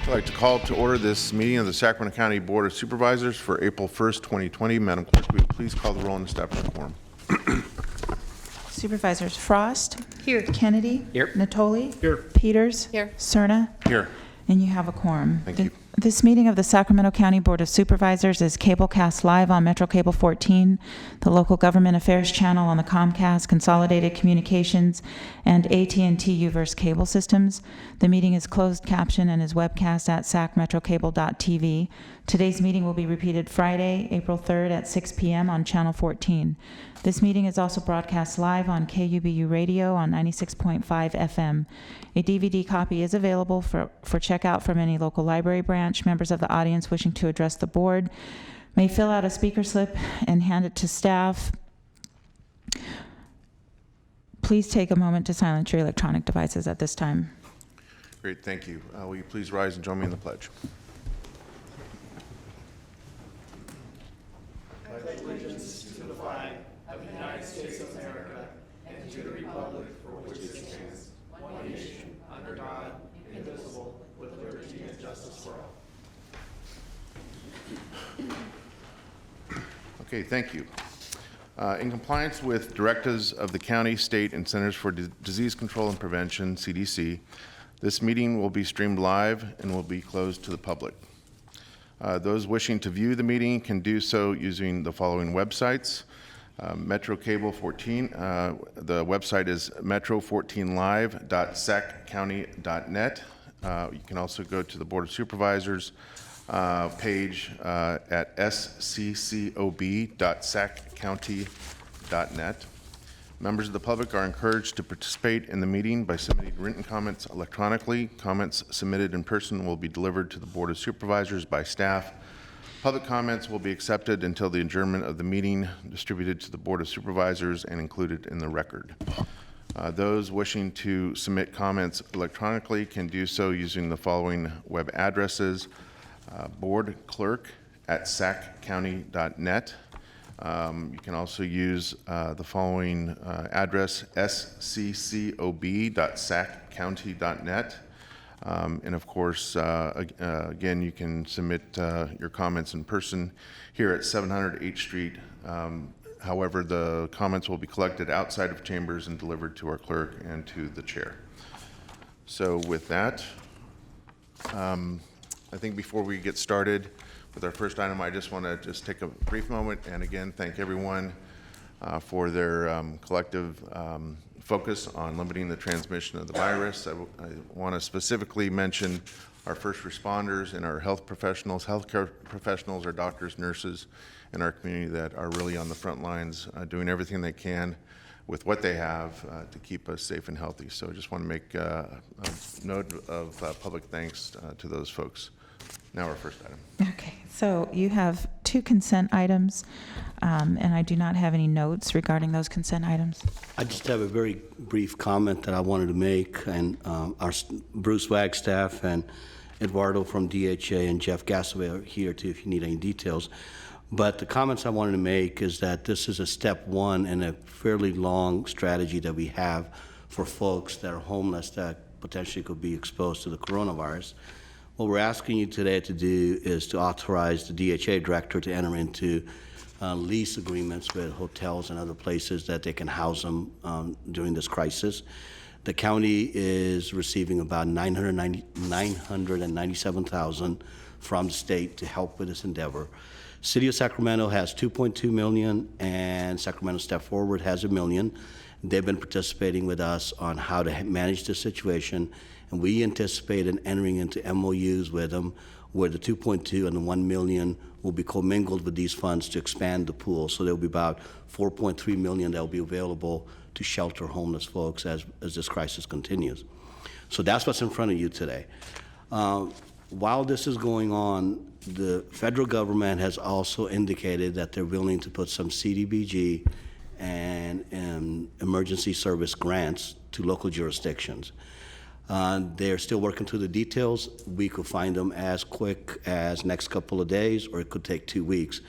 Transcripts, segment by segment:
I'd like to call to order this meeting of the Sacramento County Board of Supervisors for April 1st, 2020. Madam Clerk, will you please call the roll and establish a quorum? Supervisors Frost. Here. Kennedy. Here. Natoli. Here. Peters. Here. Cerna. Here. And you have a quorum. Thank you. This meeting of the Sacramento County Board of Supervisors is cablecast live on Metro Cable 14, the local government affairs channel on the Comcast, Consolidated Communications, and AT&T Uverse cable systems. The meeting is closed caption and is webcast at sacmetrocable.tv. Today's meeting will be repeated Friday, April 3rd at 6 p.m. on Channel 14. This meeting is also broadcast live on KUBU Radio on 96.5 FM. A DVD copy is available for checkout from any local library branch. Members of the audience wishing to address the board may fill out a speaker slip and hand it to staff. Please take a moment to silence your electronic devices at this time. Great, thank you. Will you please rise and join me in the pledge? Okay, thank you. In compliance with directives of the county, state, and Centers for Disease Control and Prevention, CDC, this meeting will be streamed live and will be closed to the public. Those wishing to view the meeting can do so using the following websites. Metro Cable 14, the website is metro14live.saccounty.net. You can also go to the Board of Supervisors page at sccob.saccounty.net. Members of the public are encouraged to participate in the meeting by submitting written comments electronically. Comments submitted in person will be delivered to the Board of Supervisors by staff. Public comments will be accepted until the adjournment of the meeting, distributed to the Board of Supervisors and included in the record. Those wishing to submit comments electronically can do so using the following web addresses: boardclerk@saccounty.net. You can also use the following address: sccob.saccounty.net. And of course, again, you can submit your comments in person here at 700 H Street. However, the comments will be collected outside of chambers and delivered to our clerk and to the chair. So with that, I think before we get started with our first item, I just want to take a brief moment and again thank everyone for their collective focus on limiting the transmission of the virus. I want to specifically mention our first responders and our healthcare professionals, our doctors, nurses in our community that are really on the front lines doing everything they can with what they have to keep us safe and healthy. So I just want to make a note of public thanks to those folks. Now our first item. Okay, so you have two consent items, and I do not have any notes regarding those consent items. I just have a very brief comment that I wanted to make, and our Bruce Wagstaff and Eduardo from DHA and Jeff Gassaway are here too if you need any details. But the comments I wanted to make is that this is a step one in a fairly long strategy that we have for folks that are homeless that potentially could be exposed to the coronavirus. What we're asking you today to do is to authorize the DHA director to enter into lease agreements with hotels and other places that they can house them during this crisis. The county is receiving about $997,000 from the state to help with this endeavor. City of Sacramento has $2.2 million, and Sacramento Step Forward has $1 million. They've been participating with us on how to manage the situation, and we anticipate entering into MOUs with them where the 2.2 and the 1 million will be commingled with these funds to expand the pool. So there'll be about 4.3 million that will be available to shelter homeless folks as this crisis continues. So that's what's in front of you today. While this is going on, the federal government has also indicated that they're willing to put some CDBG and emergency service grants to local jurisdictions. They're still working through the details. We could find them as quick as next couple of days, or it could take 2 weeks.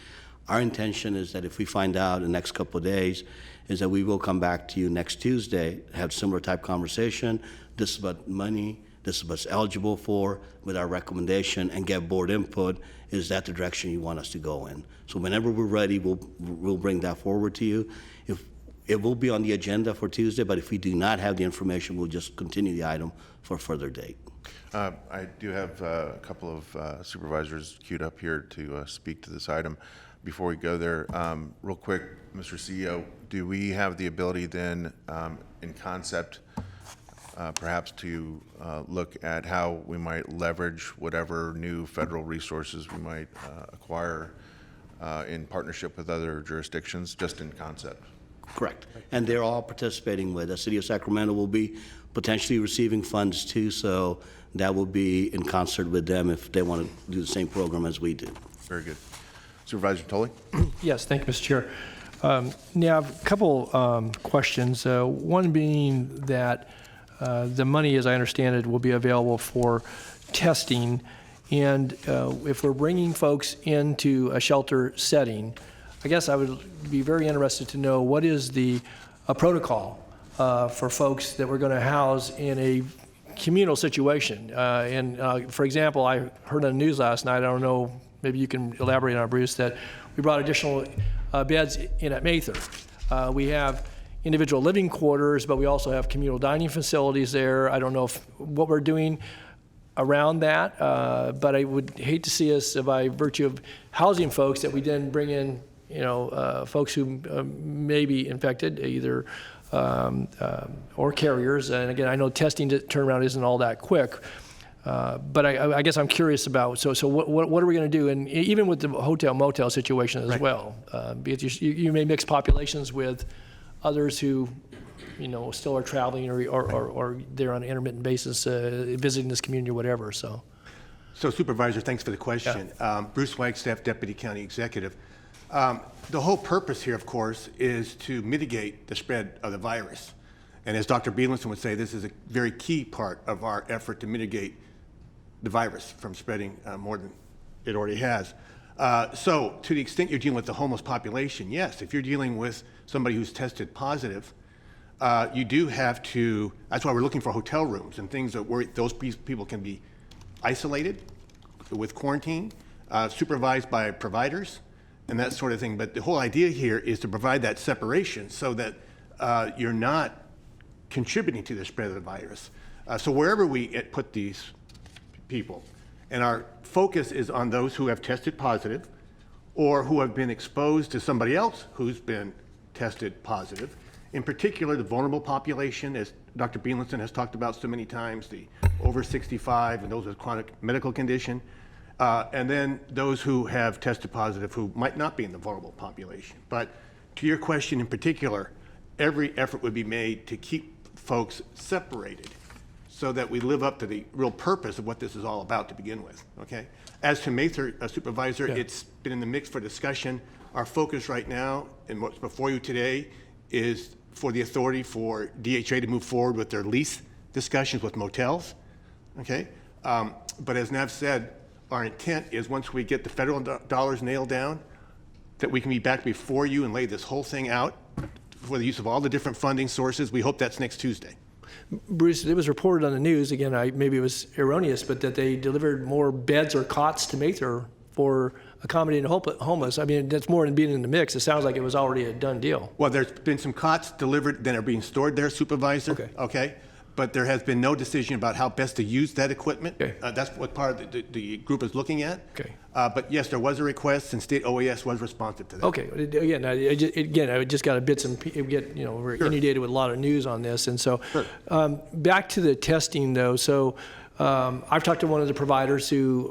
Our intention is that if we find out in the next couple of days, is that we will come back to you next Tuesday, have similar type conversation. This is about money this is what's eligible for with our recommendation, and get board input. Is that the direction you want us to go in? So whenever we're ready, we'll bring that forward to you. If it will be on the agenda for Tuesday, but if we do not have the information, we'll just continue the item for a further date. I do have a couple of supervisors queued up here to speak to this item. Before we go there, real quick, Mr. CEO, do we have the ability then, in concept, perhaps to look at how we might leverage whatever new federal resources we might acquire in partnership with other jurisdictions, just in concept? Correct. And they're all participating with. The City of Sacramento will be potentially receiving funds too, so that will be in concert with them if they want to do the same program as we do. Very good. Supervisor Tully? Yes, thank you, Mr. Chair. Now, a couple questions. One being that the money, as I understand it, will be available for testing. And if we're bringing folks into a shelter setting, I guess I would be very interested to know what is the protocol for folks that we're going to house in a communal situation. For example, I heard on the news last night, I don't know, maybe you can elaborate on it, Bruce, that we brought additional beds in at Mather. We have individual living quarters, but we also have communal dining facilities there. I don't know what we're doing around that, but I would hate to see us, by virtue of housing folks, that we then bring in, folks who may be infected, either or carriers. And again, I know testing turnaround isn't all that quick, but I guess I'm curious about, so what are we going to do? And even with the hotel-motel situation as well, because you may mix populations with others who, still are traveling or they're on an intermittent basis visiting this community or whatever, So Supervisor, thanks for the question. Yeah. Bruce Wagstaff, Deputy County Executive. The whole purpose here, of course, is to mitigate the spread of the virus. And as Dr. Bielenson would say, this is a very key part of our effort to mitigate the virus from spreading more than it already has. So to the extent you're dealing with the homeless population, yes, if you're dealing with somebody who's tested positive, you do have to, that's why we're looking for hotel rooms and things where those people can be isolated with quarantine, supervised by providers, and that sort of thing. But the whole idea here is to provide that separation so that you're not contributing to the spread of the virus. So wherever we put these people, and our focus is on those who have tested positive or who have been exposed to somebody else who's been tested positive. In particular, the vulnerable population, as Dr. Bielenson has talked about so many times, the over 65 and those with chronic medical condition, and then those who have tested positive who might not be in the vulnerable population. But to your question in particular, every effort would be made to keep folks separated so that we live up to the real purpose of what this is all about to begin with, okay? As to Mather, Supervisor, Yeah. It's been in the mix for discussion. Our focus right now, and what's before you today, is for the authority for DHA to move forward with their lease discussions with motels, okay? But as Nav said, our intent is once we get the federal dollars nailed down, that we can be back before you and lay this whole thing out for the use of all the different funding sources. We hope that's next Tuesday. Bruce, it was reported on the news, again, maybe it was erroneous, but that they delivered more beds or cots to Mather for accommodating homeless. I mean, that's more than being in the mix. It sounds like it was already a done deal. Well, there's been some cots delivered that are being stored there, Supervisor. Okay. But there has been no decision about how best to use that equipment. Okay. That's what part of the group is looking at. Okay. But yes, there was a request, and state OAS was responsive to that. Okay. Again, I just got a bits and we're inundated with a lot of news on this, and so back to the testing though. So I've talked to one of the providers who,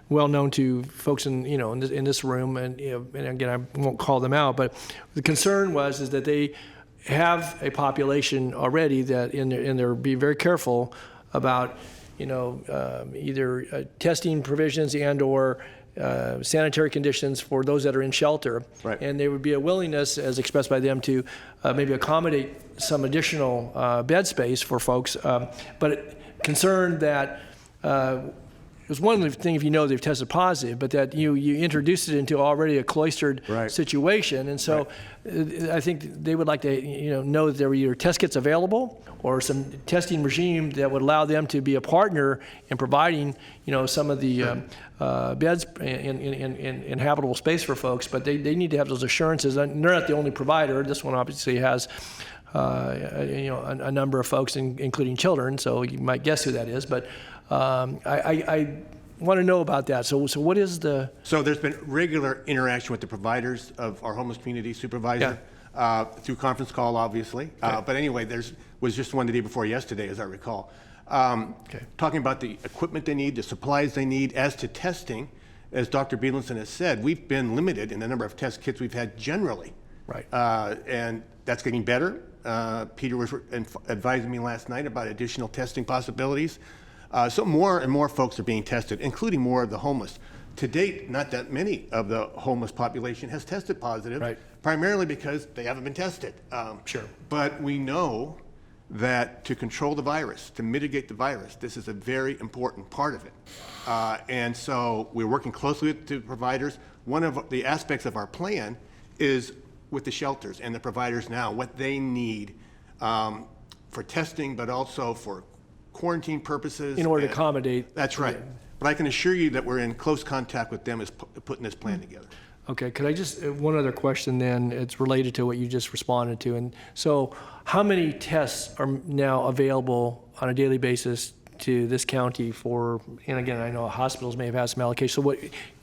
well known to folks in this room, and again I won't call them out, but the concern is that they have a population already that they're being very careful about either testing provisions and or sanitary conditions for those that are in shelter. Right. And there would be a willingness, as expressed by them, to maybe accommodate some additional bed space for folks, but concerned that because one thing if you know they've tested positive, but that you introduced it into already a cloistered Right. situation. And so I think they would like to know that there were either test kits available or some testing regime that would allow them to be a partner in providing some of the beds in habitable space for folks. But they need to have those assurances. And they're not the only provider. This one obviously has a number of folks, including children, so you might guess who that is. But I want to know about that. So what is the... So there's been regular interaction with the providers of our homeless community supervisor through conference call, obviously. But anyway, was just one the day before yesterday, as I recall. Talking about the equipment they need, the supplies they need. As to testing, as Dr. Bielenson has said, we've been limited in the number of test kits we've had generally. Right. And that's getting better. Peter was advising me last night about additional testing possibilities. So more and more folks are being tested, including more of the homeless. To date, not that many of the homeless population has tested positive, Right. primarily because they haven't been tested. Sure. But we know that to control the virus, to mitigate the virus, this is a very important part of it. And so we're working closely with the providers. One of the aspects of our plan is with the shelters and the providers now, what they need for testing, but also for quarantine purposes. In order to and- accommodate. That's right. But I can assure you that we're in close contact with them as putting this plan together. Okay, could I just, one other question then, it's related to what you just responded to. And so how many tests are now available on a daily basis to this county for, and again, I know hospitals may have had some allocation, so what,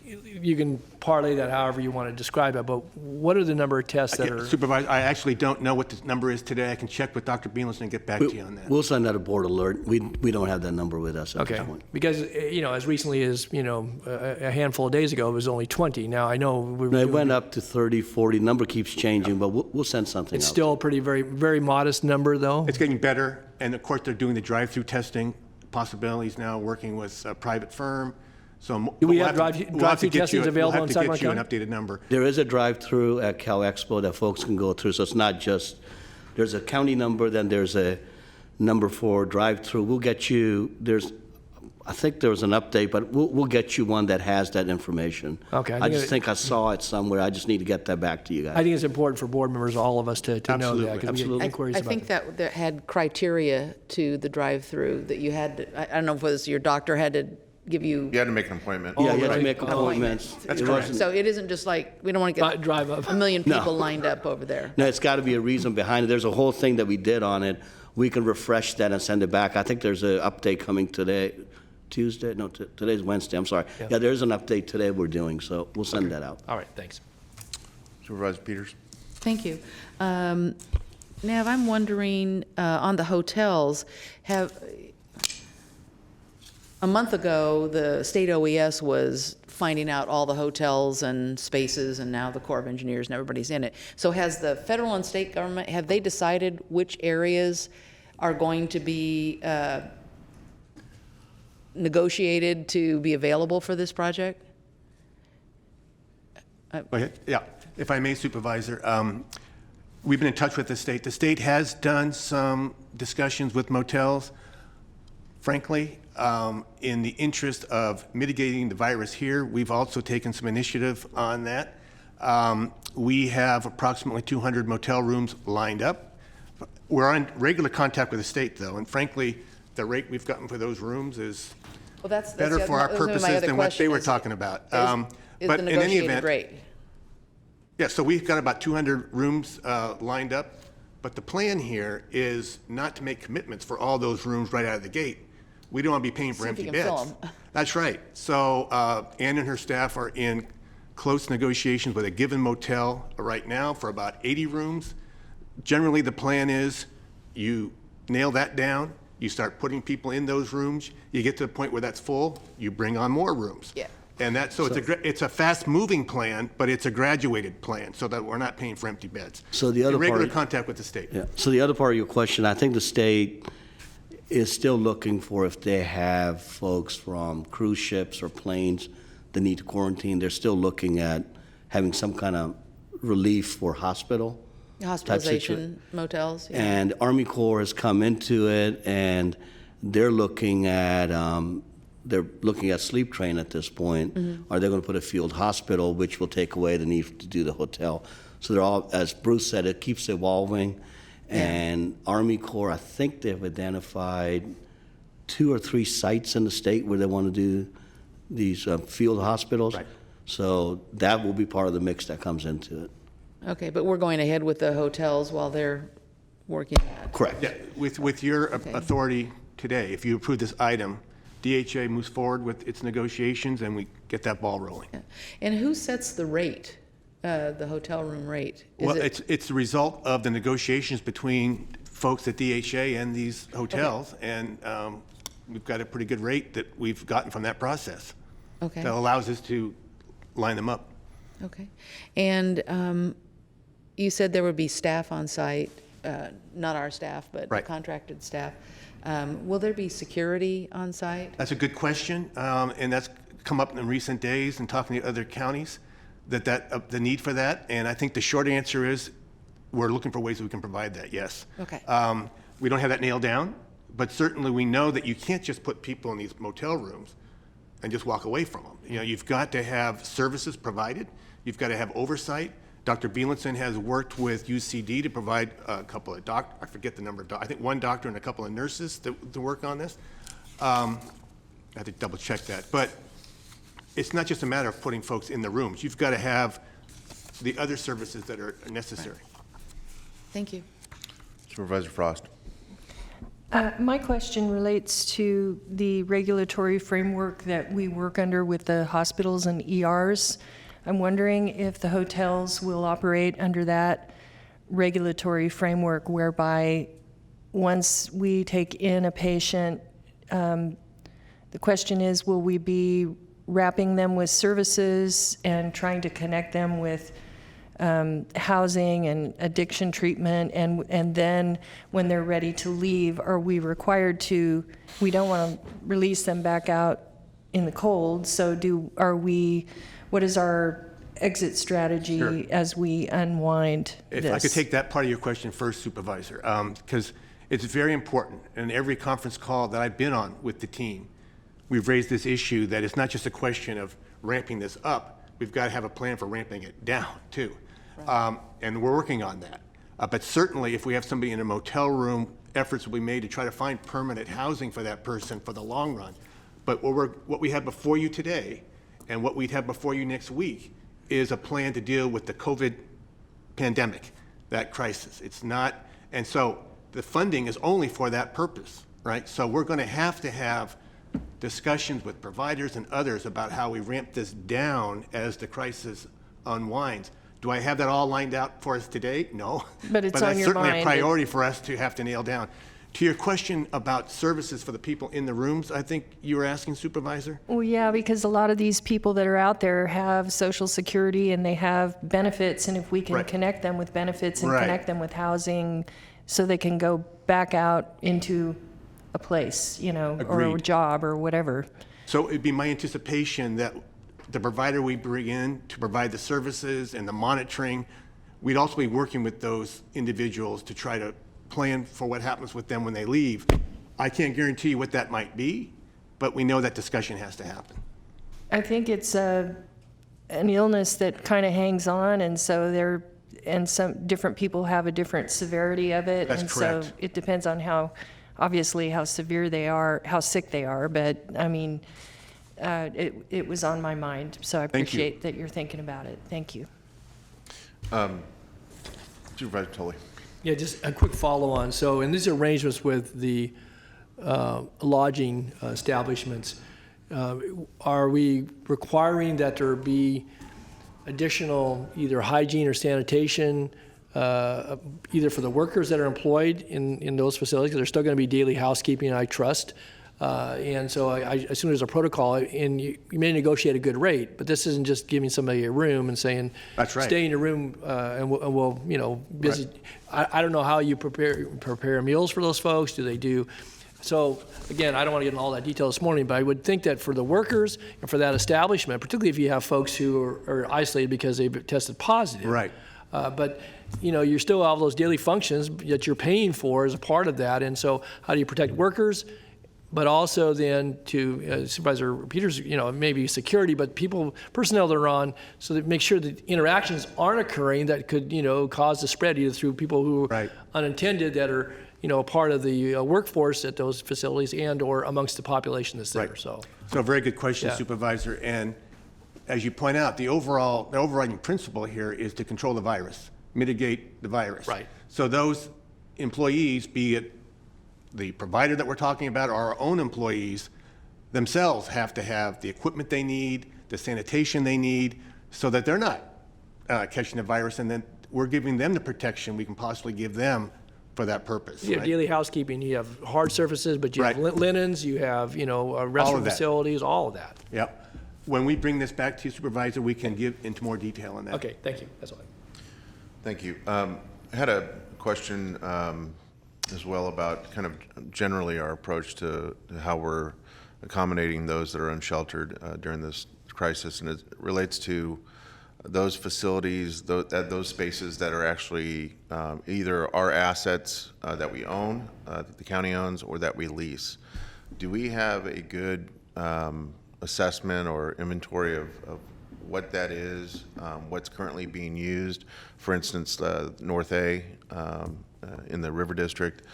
you can parlay that however you want to describe it, but what are the number of tests that are? Supervisor, I actually don't know what the number is today. I can check with Dr. Bielenson and get back to you on that. We'll send out a board alert. We don't have that number with us at this Okay, point. because, as recently as, a handful of days ago, it was only 20. Now, I know we were No, it doing- went up to 30, 40. Number keeps changing, but we'll send something out. It's still a pretty, very, very modest number, though? It's getting better, and of course, they're doing the drive-through testing possibilities now, working with a private firm. So Do we we'll have to- we'll have drive-through to get you- testings available in Sacramento We'll have to get you County? an updated number. There is a drive-through at Cal Expo that folks can go through, so it's not just, there's a county number, then there's a number for drive-through. We'll get you, I think there was an update, but we'll get you one that has that information. Okay, I I think just it- think I saw it somewhere. I just need to get that back to you guys. I think it's important for board members, all of us, to know that. Absolutely, 'cause we get absolutely. inquiries I about think it. that had criteria to the drive-through that you had, I don't know if it was your doctor had to give you. You had to make an appointment. Yeah, you have right. to make appointments. That's It correct. wasn't- So it isn't just like, we don't want to get Drive up. a million No. people lined up over there. No, it's got to be a reason behind it. There's a whole thing that we did on it. We can refresh that and send it back. I think there's an update coming today, Tuesday? No, today's Wednesday, I'm sorry. Yeah, there's an update today we're doing, so we'll send that out. All right, thanks. Supervisor Peters? Thank you. Nav, I'm wondering, on the hotels, a month ago, the state OES was finding out all the hotels and spaces, and now the Corps of Engineers and everybody's in it. So has the federal and state government, have they decided which areas are going to be negotiated to be available for this project? Go ahead. Yeah, if I may, Supervisor, we've been in touch with the state. The state has done some discussions with motels. Frankly, in the interest of mitigating the virus here, we've also taken some initiative on that. We have approximately 200 motel rooms lined up. We're in regular contact with the state, though, and frankly, the rate we've gotten for those rooms is Well, that's better the for our other- that was my purposes other than what they question were is- talking about. Is But the in any negotiated event, rate? yeah, so we've got about 200 rooms lined up, but the plan here is not to make commitments for all those rooms right out of the gate. We don't want to be paying for See if empty you can fill beds. 'em. That's right. So Ann and her staff are in close negotiations with a given motel right now for about 80 rooms. Generally, the plan is you nail that down, you start putting people in those rooms, you get to the point where that's full, you bring on more rooms. Yeah. And so it's a fast-moving plan, but it's a graduated plan, so that we're not paying for empty beds. So the other In regular part- contact with the state. Yeah, so the other part of your question, I think the state is still looking for if they have folks from cruise ships or planes that need to quarantine, they're still looking at having some kind of relief for hospital. Hospitalization motels? Yeah. And Army Corps has come into it, and they're looking at they're looking at sleep train at this point. Are they going to put a field hospital, which will take away the need to do the hotel? So they're all, as Bruce said, it keeps evolving. And Army Corps, I think they've identified 2 or 3 sites in the state where they want to do these field hospitals. Right. So that will be part of the mix that comes into it. Okay, but we're going ahead with the hotels while they're working that. Correct. Yeah, with your authority today, if you approve this item, DHA moves forward with its negotiations and we get that ball rolling. Yeah. And who sets the rate, the hotel room rate? Is Well, it- it's the result of the negotiations between folks at DHA and these hotels, and we've got a pretty good rate that we've gotten from that process. Okay. That allows us to line them up. Okay. And you said there would be staff on site, not our staff, but Right. contracted staff. Will there be security on site? That's a good question, and that's come up in recent days and talking to other counties, the need for that. And I think the short answer is, we're looking for ways that we can provide that, yes. Okay. We don't have that nailed down, but certainly we know that you can't just put people in these motel rooms and just walk away from them. You know, you've got to have services provided. You've got to have oversight. Dr. Bielenson has worked with UCD to provide a couple of I forget the number of I think 1 doctor and a couple of nurses to work on this. I have to double check that. But it's not just a matter of putting folks in the rooms. You've got to have the other services that are necessary. Thank you. Supervisor Frost. My question relates to the regulatory framework that we work under with the hospitals and ERs. I'm wondering if the hotels will operate under that regulatory framework whereby once we take in a patient, the question is, will we be wrapping them with services and trying to connect them with housing and addiction treatment, and then when they're ready to leave, are we required to, we don't want to release them back out in the cold, so what is our exit strategy Sure. as we unwind this? If I could take that part of your question first, Supervisor, because it's very important. In every conference call that I've been on with the team, we've raised this issue that it's not just a question of ramping this up. We've got to have a plan for ramping it down, too. And we're working on that. But certainly, if we have somebody in a motel room, efforts will be made to try to find permanent housing for that person for the long run. But what we have before you today and what we'd have before you next week is a plan to deal with the COVID pandemic, that crisis. It's not, and so the funding is only for that purpose, right? So we're going to have discussions with providers and others about how we ramp this down as the crisis unwinds. Do I have that all lined out for us today? No. But it's on that's your certainly a mind. priority for us to have to nail down. To your question about services for the people in the rooms, I think you were asking, Supervisor? Well, yeah, because a lot of these people that are out there have Social Security and they have benefits, and if we can Right. connect them with benefits and Right. connect them with housing so they can go back out into a place, or a Agreed. job or whatever. So it'd be my anticipation that the provider we bring in to provide the services and the monitoring, we'd also be working with those individuals to try to plan for what happens with them when they leave. I can't guarantee you what that might be, but we know that discussion has to happen. I think it's an illness that kind of hangs on, and so some different people have a different severity of it. That's and correct. So it depends on how severe they are, how sick they are. But I mean, it was on my mind, so I Thank you. appreciate that you're thinking about it. Thank you. Supervisor Tully. Yeah, just a quick follow-on. So in these arrangements with the lodging establishments, are we requiring that there be additional either hygiene or sanitation, either for the workers that are employed in those facilities? Because there's still going to be daily housekeeping, I trust. And so I assume there's a protocol, and you may negotiate a good rate, but this isn't just giving somebody a room and saying, That's right. stay in your room, and we'll visit. I don't know how you prepare meals for those folks. Do they do? So again, I don't want to get into all that detail this morning, but I would think that for the workers and for that establishment, particularly if you have folks who are isolated because they've tested positive. Right. But you still have those daily functions that you're paying for as a part of that, and so how do you protect workers? but also then to Supervisor Peters, maybe security, but personnel that are on, so that make sure that interactions aren't occurring that could, cause the spread either through people who Right. are unintended that are, a part of the workforce at those facilities and or amongst the population that's there. Right. So, So a very good question, Yeah. Supervisor. And as you point out, the overriding principle here is to control the virus, mitigate the virus. Right. So those employees, be it the provider that we're talking about or our own employees, themselves have to have the equipment they need, the sanitation they need, so that they're not catching the virus, and then we're giving them the protection we can possibly give them for that purpose. you have right? daily housekeeping, you have hard surfaces, but you have Right. linens, you have, restroom that. facilities, all of that. Yep. When we bring this back to you, Supervisor, we can give into more detail on that. Okay, thank you. That's all. Thank you. I had a question as well about kind of generally our approach to how we're accommodating those that are unsheltered during this crisis, and it relates to those facilities, those spaces that are actually either our assets that we own, that the county owns, or that we lease. Do we have a good assessment or inventory of what that is, what's currently being used? For instance, North A in the River District,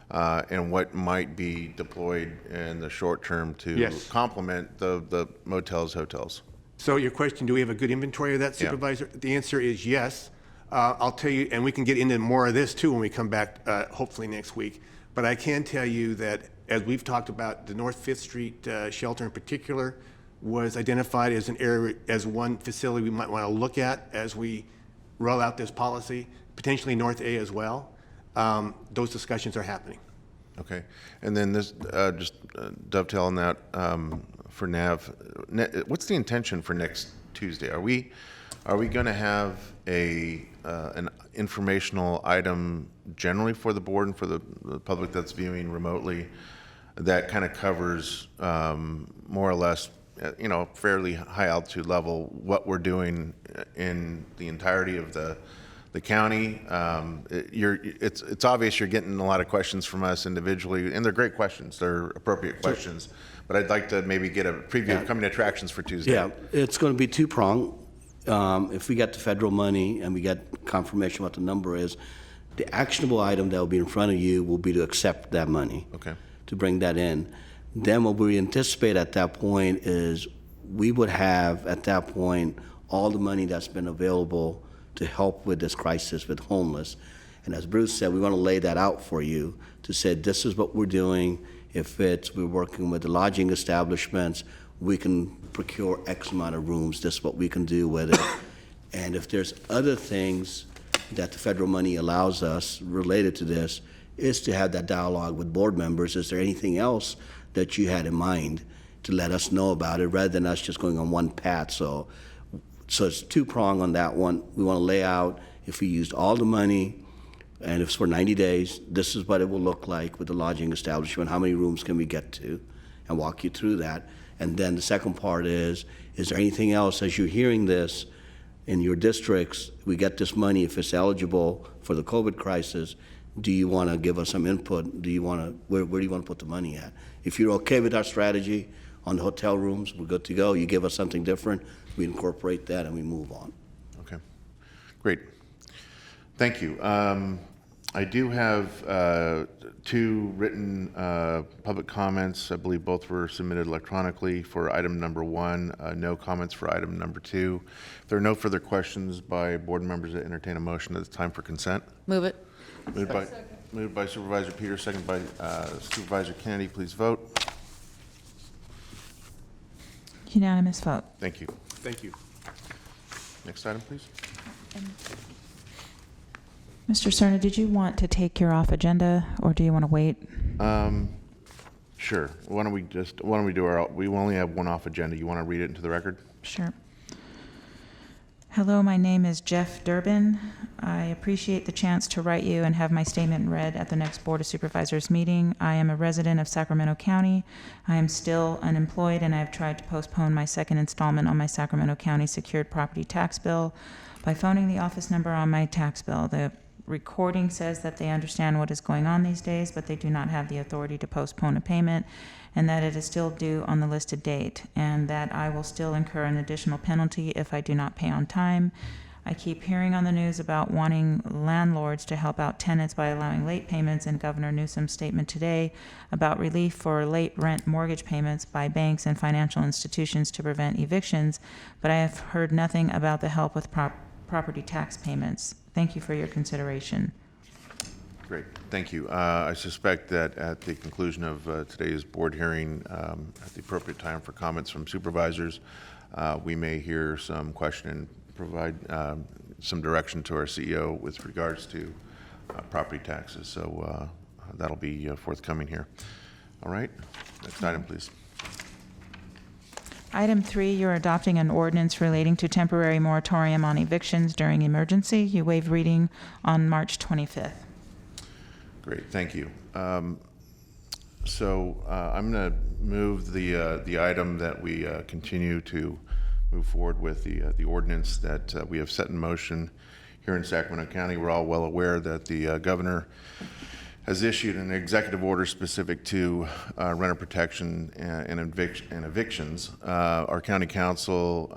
and what might be deployed in the short term to Yes. complement the motels, hotels? So your question, do we have a good inventory of that, Yeah. Supervisor? The answer is yes. I'll tell you, and we can get into more of this too when we come back, hopefully next week. But I can tell you that as we've talked about, the North Fifth Street shelter in particular was identified as an area, as one facility we might want to look at as we roll out this policy, potentially North A as well. Those discussions are happening. Okay, and then this, just dovetail on that, for Nav, what's the intention for next Tuesday? Are we going to have an informational item generally for the board and for the public that's viewing remotely that kind of covers more or less, fairly high altitude level, what we're doing in the entirety of the county? It's obvious you're getting a lot of questions from us individually, and they're great questions. They're appropriate questions. But I'd like to maybe get a preview of coming attractions for Tuesday. Yeah, it's going to be two-pronged. If we get the federal money and we get confirmation what the number is, the actionable item that will be in front of you will be to accept that money. Okay. To bring that in. Then what we anticipate at that point is we would have, at that point, all the money that's been available to help with this crisis with homeless. And as Bruce said, we want to lay that out for you to say, this is what we're doing. If we're working with the lodging establishments, we can procure X amount of rooms. This is what we can do with it. And if there's other things that the federal money allows us related to this, is to have that dialogue with board members. Is there anything else that you had in mind to let us know about it, rather than us just going on one path? So it's two-pronged on that one. We want to lay out, if we used all the money, and if it's for 90 days, this is what it will look like with the lodging establishment. How many rooms can we get to? And walk you through that. And then the second part is there anything else, as you're hearing this, in your districts, we get this money, if it's eligible for the COVID crisis, do you want to give us some input? Where do you want to put the money at? If you're okay with our strategy on the hotel rooms, we're good to go. You give us something different, we incorporate that and we move on. Okay, great. Thank you. I do have two written public comments. I believe both were submitted electronically for item number 1, no comments for item number 2. If there are no further questions by board members, that entertain a motion, it's time for consent. Move it. Moved by Supervisor Peters, second by Supervisor Kennedy. Please vote. Unanimous vote. Thank you. Thank you. Next item, please. Mr. Cerna, did you want to take your off agenda, or do you want to wait? Sure. Why don't we do we only have one off agenda. You want to read it into the record? Sure. Hello, my name is Jeff Durbin. I appreciate the chance to write you and have my statement read at the next Board of Supervisors meeting. I am a resident of Sacramento County. I am still unemployed, and I have tried to postpone my second installment on my Sacramento County secured property tax bill by phoning the office number on my tax bill. The recording says that they understand what is going on these days, but they do not have the authority to postpone a payment, and that it is still due on the listed date, and that I will still incur an additional penalty if I do not pay on time. I keep hearing on the news about wanting landlords to help out tenants by allowing late payments, and Governor Newsom's statement today about relief for late rent mortgage payments by banks and financial institutions to prevent evictions, but I have heard nothing about the help with property tax payments. Thank you for your consideration. Great, thank you. I suspect that at the conclusion of today's board hearing, at the appropriate time for comments from supervisors, we may hear some question and provide some direction to our CEO with regards to property taxes. So that'll be forthcoming here. All right, next item, please. Item 3, you're adopting an ordinance relating to temporary moratorium on evictions during emergency. You waived reading on March 25th. Great, thank you. So I'm going to move the item that we continue to move forward with the ordinance that we have set in motion here in Sacramento County. We're all well aware that the governor has issued an executive order specific to renter protection and evictions. Our county council,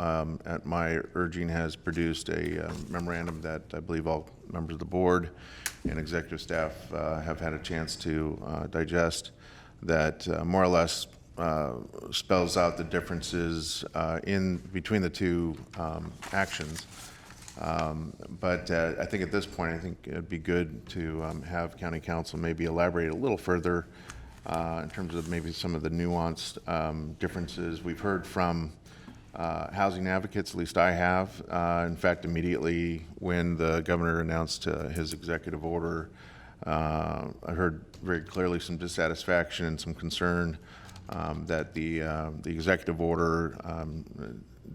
at my urging, has produced a memorandum that I believe all members of the board and executive staff have had a chance to digest, that more or less spells out the differences between the two actions. But I think at this point, I think it'd be good to have county council maybe elaborate a little further in terms of maybe some of the nuanced differences. We've heard from housing advocates, at least I have. In fact, immediately when the governor announced his executive order, I heard very clearly some dissatisfaction and some concern that the executive order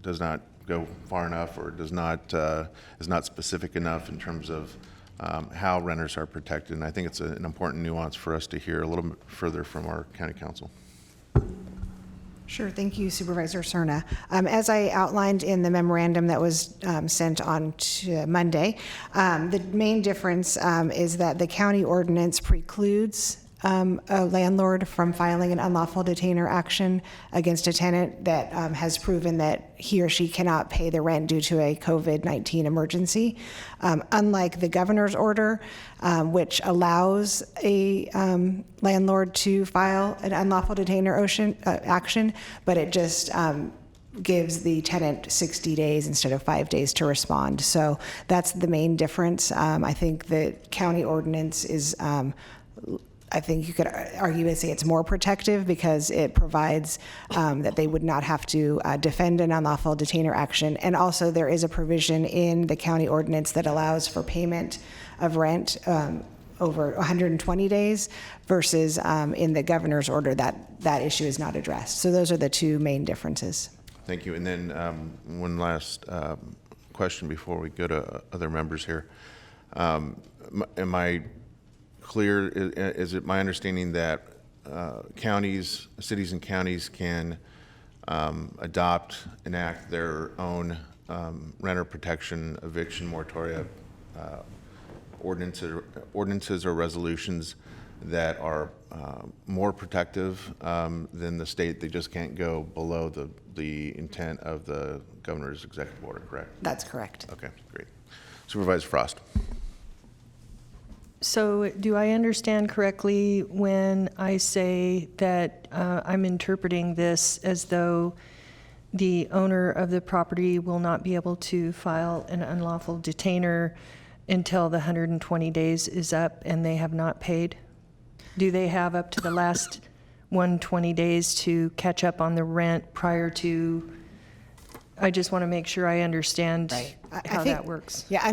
does not go far enough, or is not specific enough in terms of how renters are protected. And I think it's an important nuance for us to hear a little bit further from our county council. Sure. Thank you, Supervisor Cerna. As I outlined in the memorandum that was sent on to Monday, the main difference is that the county ordinance precludes a landlord from filing an unlawful detainer action against a tenant that has proven that he or she cannot pay the rent due to a COVID-19 emergency. Unlike the governor's order, which allows a landlord to file an unlawful detainer action, but it just gives the tenant 60 days instead of 5 days to respond. So that's the main difference. I think the county ordinance is I think you could argue and say it's more protective because it provides that they would not have to defend an unlawful detainer action. And also there is a provision in the county ordinance that allows for payment of rent over 120 days versus in the governor's order that issue is not addressed. So those are the two main differences. Thank you. And then one last question before we go to other members here. Am I clear? Is it my understanding that cities and counties can enact their own renter protection eviction moratoria ordinances or resolutions that are more protective than the state? They just can't go below the intent of the governor's executive order, correct? That's correct. Okay, great. Supervisor Frost. So do I understand correctly when I say that I'm interpreting this as though the owner of the property will not be able to file an unlawful detainer until the 120 days is up and they have not paid? Do they have up to the last 120 days to catch up on the rent prior to? I just want to make sure I understand how that works. Yeah,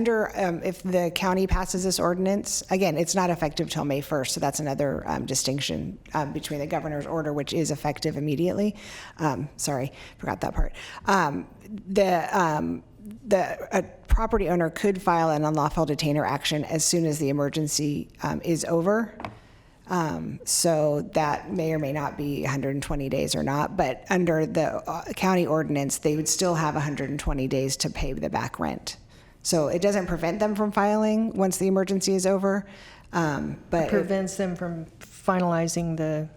if the county passes this ordinance, again, it's not effective till May 1st, so that's another distinction between the governor's order, which is effective immediately. Sorry, forgot that part. A property owner could file an unlawful detainer action as soon as the emergency is over. So that may or may not be 120 days or not, but under the county ordinance, they would still have 120 days to pay the back rent. So it doesn't prevent them from filing once the emergency is over, but It prevents them from finalizing the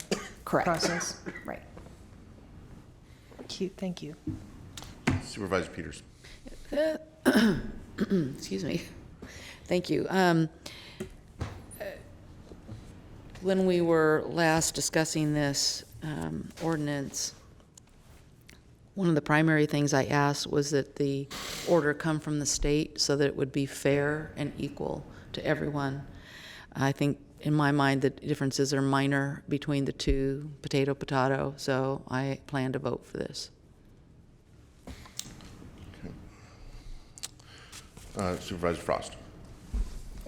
Correct. process. Right. Cute, thank you. Supervisor Peters. Excuse me. Thank you. When we were last discussing this ordinance, one of the primary things I asked was that the order come from the state so that it would be fair and equal to everyone. I think, in my mind, the differences are minor between the two, potato, so I plan to vote for this. Supervisor Frost.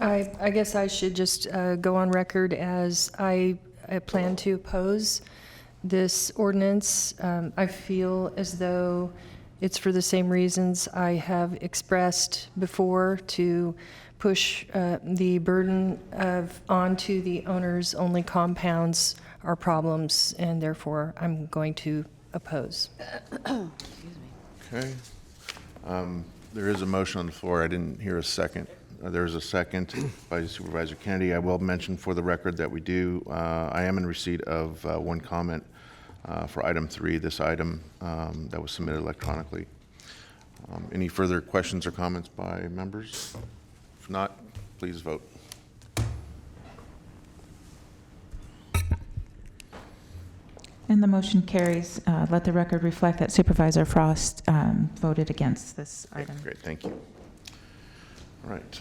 I guess I should just go on record as I plan to oppose this ordinance. I feel as though it's for the same reasons I have expressed before, to push the burden onto the owners. Only compounds our problems, and therefore I'm going to oppose. Okay. There is a motion on the floor. I didn't hear a second. There's a second by Supervisor Kennedy. I will mention for the record that I am in receipt of one comment for item 3, this item that was submitted electronically. Any further questions or comments by members? If not, please vote. And the motion carries. Let the record reflect that Supervisor Frost voted against this item. Great, thank you. All right.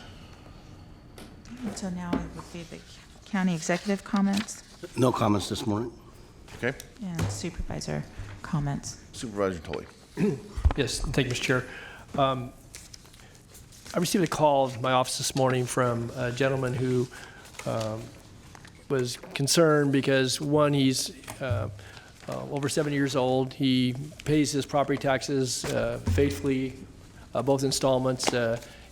So now it would be the county executive comments No comments this morning? Okay. and supervisor comments. Supervisor Tully. Yes, thank you, Mr. Chair. I received a call in my office this morning from a gentleman who was concerned because, one, he's over 70 years old. He pays his property taxes faithfully, both installments,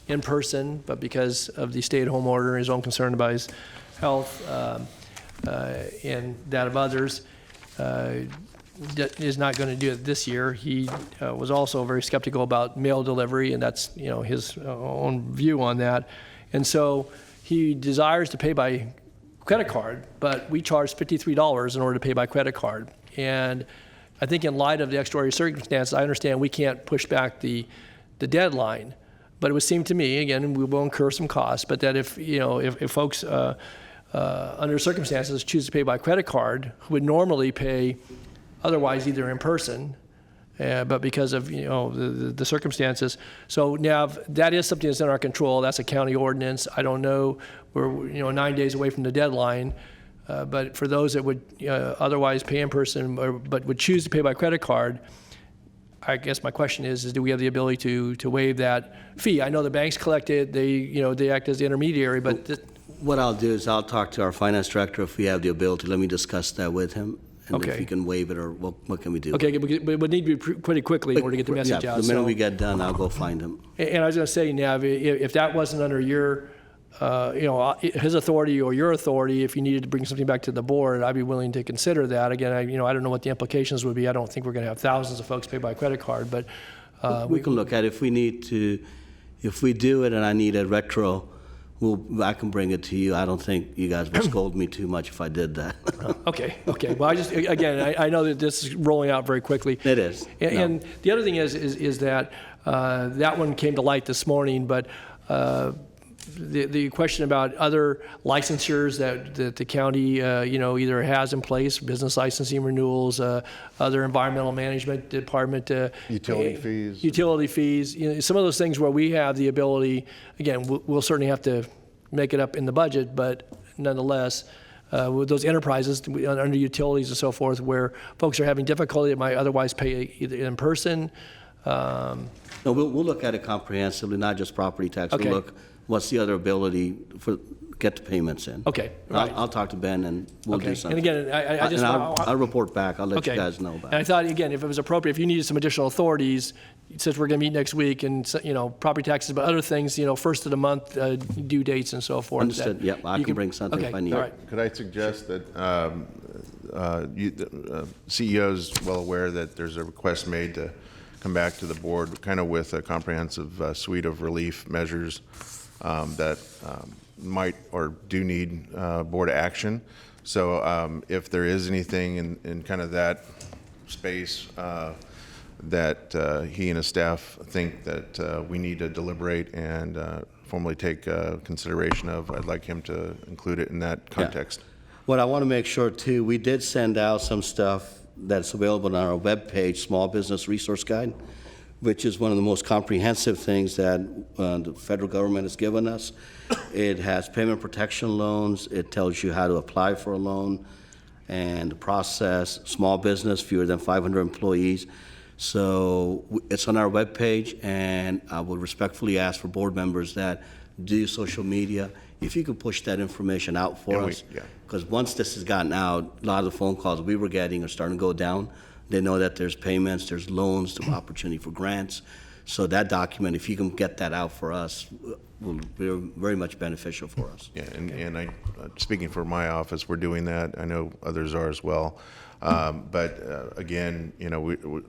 in person, but because of the stay-at-home order, his own concern about his health and that of others, is not going to do it this year. He was also very skeptical about mail delivery, and that's his own view on that. And so he desires to pay by credit card, but we charge $53 in order to pay by credit card. And I think in light of the extraordinary circumstances, I understand we can't push back the deadline. But it would seem to me, again, we will incur some costs, but that if folks under circumstances choose to pay by credit card, who would normally pay otherwise either in person, but because of the circumstances. So now that is something that's in our control. That's a county ordinance. I don't know. We're 9 days away from the deadline. But for those that would otherwise pay in person, but would choose to pay by credit card, I guess my question is do we have the ability to waive that fee? I know the banks collect it. They act as the intermediary, but What I'll do is I'll talk to our finance director if we have the ability. Let me discuss that with him. And Okay. if he can waive it, or what can we do? okay, but it would need to be pretty quickly in order to get the message Yeah, out. the minute So- we get done, I'll go find him. And I was going to say, Nav, if that wasn't under your, his authority or your authority, if you needed to bring something back to the board, I'd be willing to consider that. Again, I don't know what the implications would be. I don't think we're going to have thousands of folks pay by credit card, but We can look at it. If we need to, if we do it and I need a retro, I can bring it to you. I don't think you guys would scold me too much if I did that. okay. Well, I know that this is rolling out very quickly. It is. And the other thing is that that one came to light this morning, but the question about other licensures that the county either has in place, business licensing renewals, other environmental management department, Utility fees. utility fees, some of those things where we have the ability. Again, we'll certainly have to make it up in the budget, but nonetheless, with those enterprises under utilities and so forth, where folks are having difficulty that might otherwise pay either in person. No, we'll look at it comprehensively, not just property tax. Okay. We'll look, what's the other ability for, get the payments in. Okay, right. I'll talk to Ben and we'll Okay. do something. And again, I just And I'll report back. I'll let you guys know about And I it. thought, again, if it was appropriate, if you needed some additional authorities, since we're going to meet next week, and property taxes, but other things, first of the month, due dates and so forth. Understood. that Yep, I you can bring something if okay, I need all it. right. Could I suggest that CEO is well aware that there's a request made to come back to the board kind of with a comprehensive suite of relief measures that might or do need board action. So if there is anything in kind of that space that he and his staff think that we need to deliberate and formally take consideration of, I'd like him to include it in that context. What I want to make sure too, we did send out some stuff that's available on our webpage, Small Business Resource Guide, which is one of the most comprehensive things that the federal government has given us. It has payment protection loans. It tells you how to apply for a loan and the process, small business, fewer than 500 employees. So it's on our webpage, and I would respectfully ask for board members that do social media, if you could push that information out for us. Because once this has gotten out, a lot of the phone calls we were getting are starting to go down. They know that there's payments, there's loans, there's opportunity for grants. So that document, if you can get that out for us, will be very much beneficial for us. Yeah, and I, speaking for my office, we're doing that. I know others are as well. But again, you know,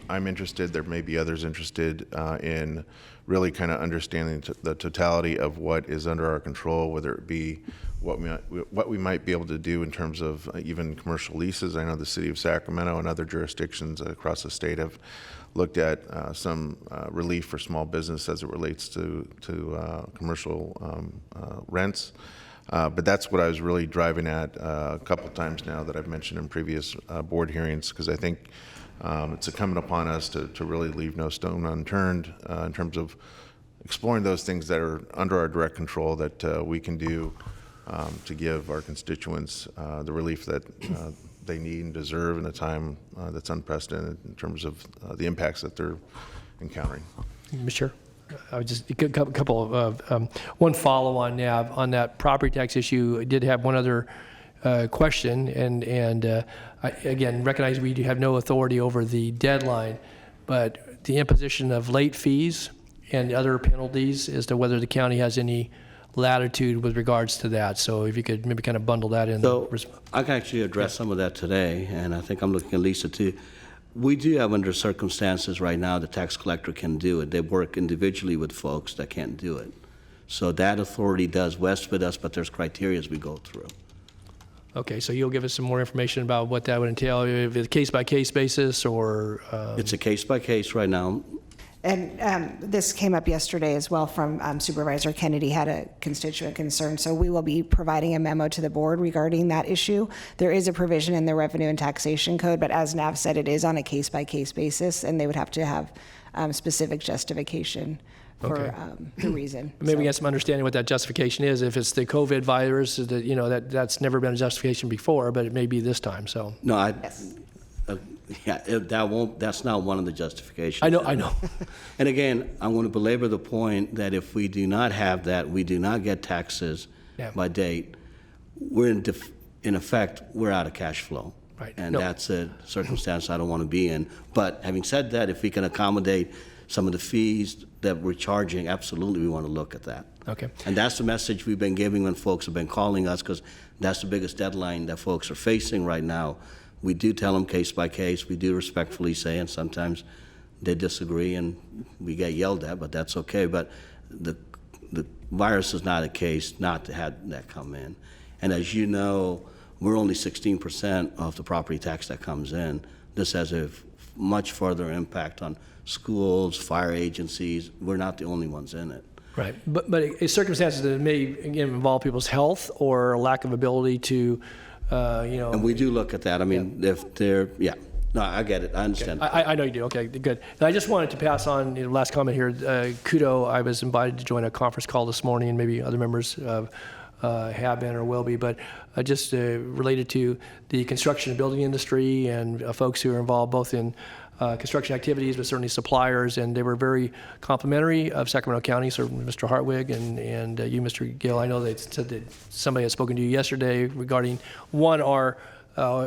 I'm interested, there may be others interested in really kind of understanding the totality of what is under our control, whether it be what we might be able to do in terms of even commercial leases. I know the city of Sacramento and other jurisdictions across the state have looked at some relief for small business as it relates to commercial rents. But that's what I was really driving at a couple times now that I've mentioned in previous board hearings, because I think it's incumbent upon us to really leave no stone unturned in terms of exploring those things that are under our direct control that we can do to give our constituents the relief that they need and deserve in a time that's unprecedented in terms of the impacts that they're encountering. Mr. Chair, I would just, a couple of, one follow on that property tax issue. I did have one other question, and I, again, recognize we do have no authority over the deadline, but the imposition of late fees and other penalties as to whether the county has any latitude with regards to that. So if you could maybe kind of bundle that in. So I can actually address some of that today, and I think I'm looking at Lisa too. We do have under circumstances right now the tax collector can do it. They work individually with folks that can't do it. So that authority does vest with us, but there's criteria as we go through. Okay, so you'll give us some more information about what that would entail, if it's case-by-case basis or? It's a case-by-case right now. And this came up yesterday as well from Supervisor Kennedy had a constituent concern. So we will be providing a memo to the board regarding that issue. There is a provision in the Revenue and Taxation Code, but as Nav said, it is on a case-by-case basis, and they would have to have specific justification for the reason. Maybe get some understanding what that justification is. If it's the COVID virus, that, you know, that's never been a justification before, but it may be this time. So No, Yes. yeah, that's not one of the justifications. I know. And again, I want to belabor the point that if we do not have that, we do not get taxes by date, we're in effect, we're out of cash flow. Right. And that's a circumstance I don't want to be in. But having said that, if we can accommodate some of the fees that we're charging, absolutely we want to look at that. Okay. And that's the message we've been giving when folks have been calling us, because that's the biggest deadline that folks are facing right now. We do tell them case by case. We do respectfully say, and sometimes they disagree and we get yelled at, but that's okay. But the virus is not a case not to have that come in. And as you know, we're only 16% of the property tax that comes in. This has a much further impact on schools, fire agencies. We're not the only ones in it. Right, but it's circumstances that may, again, involve people's health or a lack of ability to, you know. And we do look at that. I mean, if they're, yeah. No, I get it. I understand. I know you do. Okay, good. And I just wanted to pass on, you know, last comment here. Kudo, I was invited to join a conference call this morning, and maybe other members have been or will be, but just related to the construction and building industry and folks who are involved both in construction activities, but certainly suppliers, and they were very complimentary of Sacramento County, so Mr. Hartwig and you, Mr. Gill. I know they said that somebody had spoken to you yesterday regarding, one, our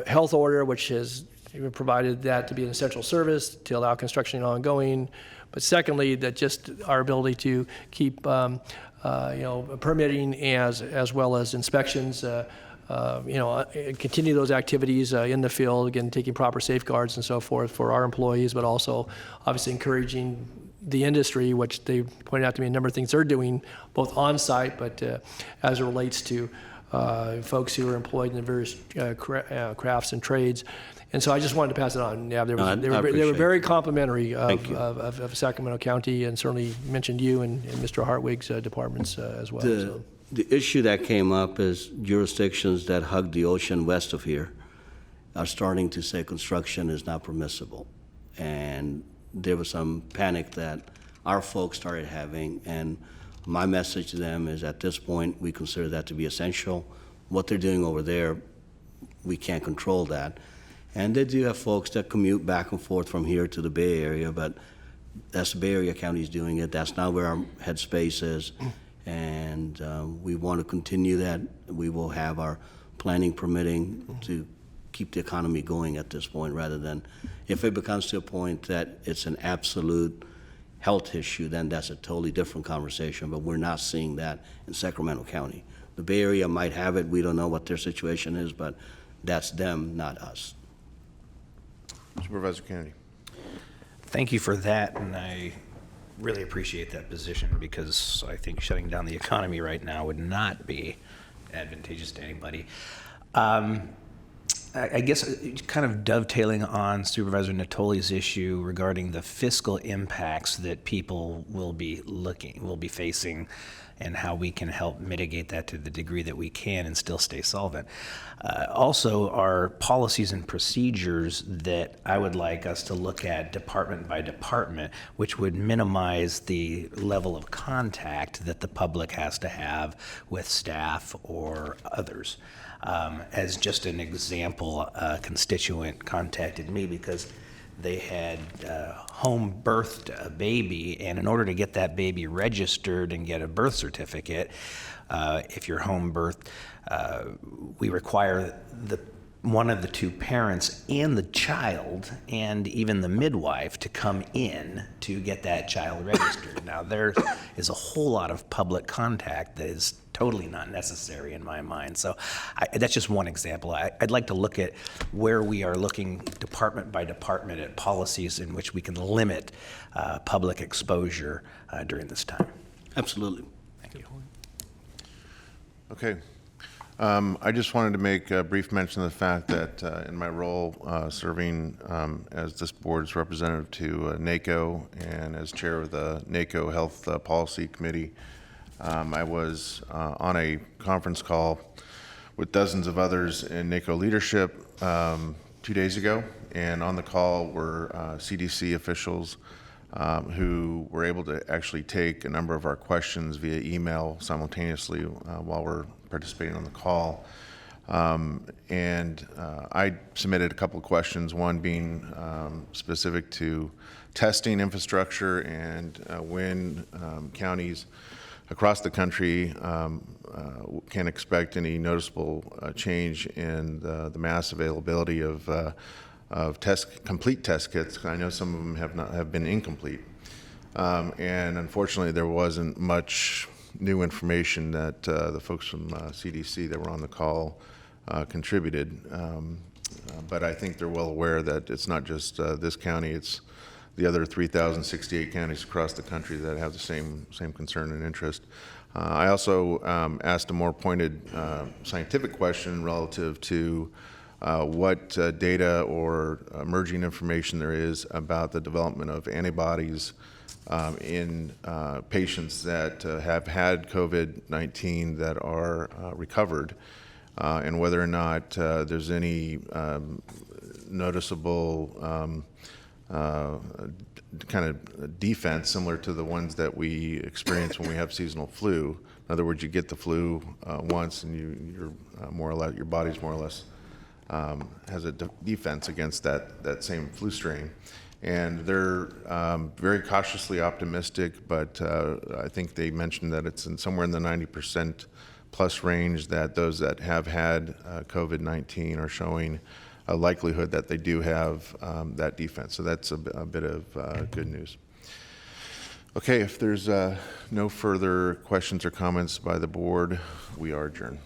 health order, which has provided that to be an essential service to allow construction ongoing, but secondly, that just our ability to keep you know, permitting as well as inspections, you know, continue those activities in the field, again, taking proper safeguards and so forth for our employees, but also obviously encouraging the industry, which they pointed out to me a number of things they're doing, both on site, but as it relates to folks who are employed in the various crafts and trades. And so I just wanted to pass it on. Yeah, they I were appreciate very complimentary Thank you. of Sacramento County, and certainly mentioned you and Mr. Hartwig's departments as well. So. The issue that came up is jurisdictions that hug the ocean west of here are starting to say construction is not permissible. And there was some panic that our folks started having, and my message to them is at this point, we consider that to be essential. What they're doing over there, we can't control that. And they do have folks that commute back and forth from here to the Bay Area, but that's the Bay Area counties doing it. That's not where our headspace is. And we want to continue that. We will have our planning permitting to keep the economy going at this point, rather than if it becomes to a point that it's an absolute health issue, then that's a totally different conversation. But we're not seeing that in Sacramento County. The Bay Area might have it. We don't know what their situation is, but that's them, not us. Supervisor Kennedy. Thank you for that, and I really appreciate that position, because I think shutting down the economy right now would not be advantageous to anybody. I guess kind of dovetailing on Supervisor Natoli's issue regarding the fiscal impacts that people will be facing, and how we can help mitigate that to the degree that we can and still stay solvent. Also, our policies and procedures that I would like us to look at department by department, which would minimize the level of contact that the public has to have with staff or others. As just an example, a constituent contacted me because they had home birthed a baby, and in order to get that baby registered and get a birth certificate, if you're home birthed, we require one of the two parents and the child and even the midwife to come in to get that child registered. Now, there is a whole lot of public contact that is totally not necessary in my mind. So that's just one example. I'd like to look at where we are looking department by department at policies in which we can limit public exposure during this time. Absolutely. Thank you. Okay. I just wanted to make a brief mention of the fact that in my role serving as this board's representative to NACO and as chair of the NACO Health Policy Committee, I was on a conference call with dozens of others in NACO leadership 2 days ago, and on the call were CDC officials who were able to actually take a number of our questions via email simultaneously while we're participating on the call. I submitted a couple of questions, one being specific to testing infrastructure and when counties across the country can expect any noticeable change in the mass availability of complete test kits. I know some of them have been incomplete, and unfortunately, there wasn't much new information that the folks from CDC that were on the call contributed. But I think they're well aware that it's not just this county; it's the other 3,068 counties across the country that have the same concern and interest. I also asked a more pointed scientific question relative to what data or emerging information there is about the development of antibodies in patients that have had COVID-19 that are recovered, and whether or not there's any noticeable kind of defense similar to the ones that we experience when we have seasonal flu. In other words, you get the flu once, and you're more or less, your body's more or less has a defense against that same flu strain. And they're very cautiously optimistic, but I think they mentioned that it's somewhere in the 90% plus range that those that have had COVID-19 are showing a likelihood that they do have that defense. So that's a bit of good news. Okay, if there's no further questions or comments by the board, we are adjourned.